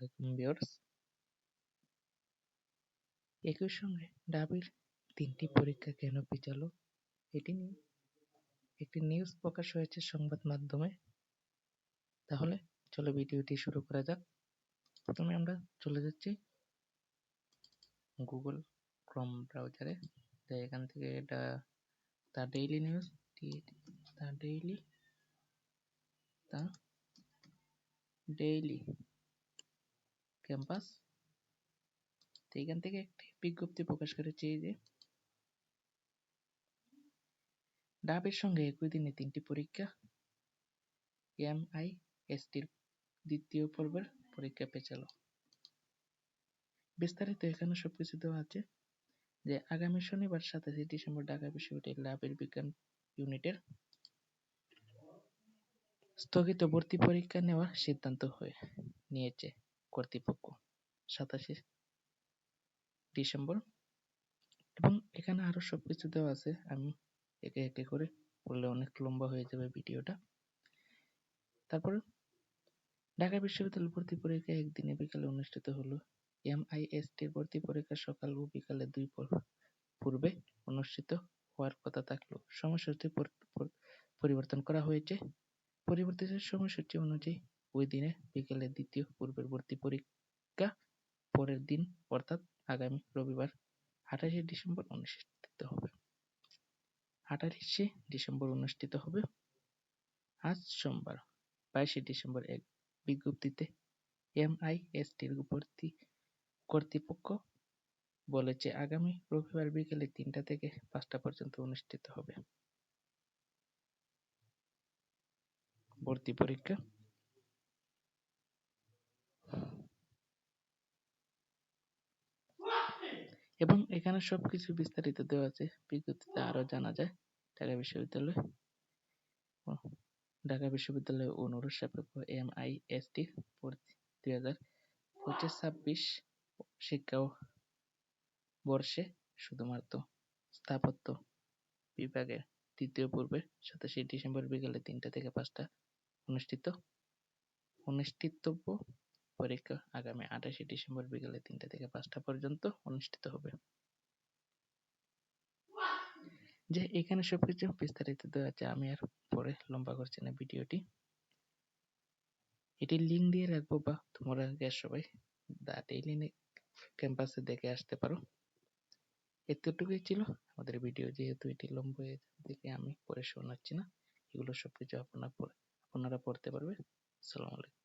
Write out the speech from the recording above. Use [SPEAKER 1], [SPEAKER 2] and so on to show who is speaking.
[SPEAKER 1] আলাইকুম ভিউয়ার্স। একই সঙ্গে ঢাবির 3টি পরীক্ষা কেন পেছালো এটি নিয়ে একটি নিউজ প্রকাশ হয়েছে সংবাদ মাধ্যমে। তাহলে চলো ভিডিওটি শুরু করা যাক। প্রথমে আমরা চলে যাচ্ছি গুগল ক্রোম ব্রাউজারে। এখান থেকে এটা the daily news, the daily campus. এখান থেকে একটি বিজ্ঞপ্তি প্রকাশ করেছে যে ঢাবির সঙ্গে একই দিনে 3টি পরীক্ষা, MISTর দ্বিতীয় পর্বের পরীক্ষা পেছালো। বিস্তারিত এখানে সবকিছু দেওয়া আছে যে আগামী শনিবার 27শে ডিসেম্বর ঢাকা বিশ্ববিদ্যালয়ের ল্যাবের বিজ্ঞান ইউনিটের স্থগিত ভর্তি পরীক্ষা নেওয়ার সিদ্ধান্ত নিয়েছে কর্তৃপক্ষ 27শে ডিসেম্বর। এবং এখানে আরো সবকিছু দেওয়া আছে, আমি একে একে করে বললে অনেক লম্বা হয়ে যাবে ভিডিওটা। তারপরে ঢাকা বিশ্ববিদ্যালয়ের ভর্তি পরীক্ষা একদিনে বিকালে অনুষ্ঠিত হলো। MISTর ভর্তি পরীক্ষা সকাল ও বিকালে 2 পূর্বে অনুষ্ঠিত হওয়ার কথা থাকলেও সময়সূচি পরিবর্তন করা হয়েছে। পরিবর্তিত সময়সূচি অনুযায়ী ওই দিনে বিকেলে দ্বিতীয় পূর্বের ভর্তি পরীক্ষা পরের দিন অর্থাৎ আগামী রবিবার 28শে ডিসেম্বর অনুষ্ঠিত হবে। 28শে ডিসেম্বর অনুষ্ঠিত হবে। আজ সোমবার 22শে ডিসেম্বর এক বিজ্ঞপ্তিতে MISTর ভর্তি কর্তৃপক্ষ বলেছে আগামী রবিবার বিকেলে 3টা থেকে 5টা পর্যন্ত অনুষ্ঠিত হবে ভর্তি পরীক্ষা। এবং এখানে সবকিছু বিস্তারিত দেওয়া আছে। বিজ্ঞপ্তিতে আরো জানা যায় ঢাকা বিশ্ববিদ্যালয় অনুরোধ সাপেক্ষ MIST 2025-26 শিক্ষা বর্ষে শুধুমাত্র স্থাপত্য বিভাগের তৃতীয় পর্বের 27শে ডিসেম্বর বিকেলে 3টা থেকে 5টা অনুষ্ঠিতব্য পরীক্ষা আগামী 28শে ডিসেম্বর বিকেলে 3টা থেকে 5টা পর্যন্ত অনুষ্ঠিত হবে। যে এখানে সবকিছু বিস্তারিত দেওয়া আছে, আমি আর পরে লম্বা করছি না ভিডিওটি। এটির লিঙ্ক দিয়ে রাখবো বা তোমরা সবাই দ্য ডেইলি ক্যাম্পাসে দেখে আসতে পারো। এতটুকুই ছিল আমাদের ভিডিও। যেহেতু এটি লম্বা হয়ে দেখে আমি পরে শোনাচ্ছি না, এগুলো সবকিছু আপনারা পড়তে পারবে। আসসালামু আলাইকুম।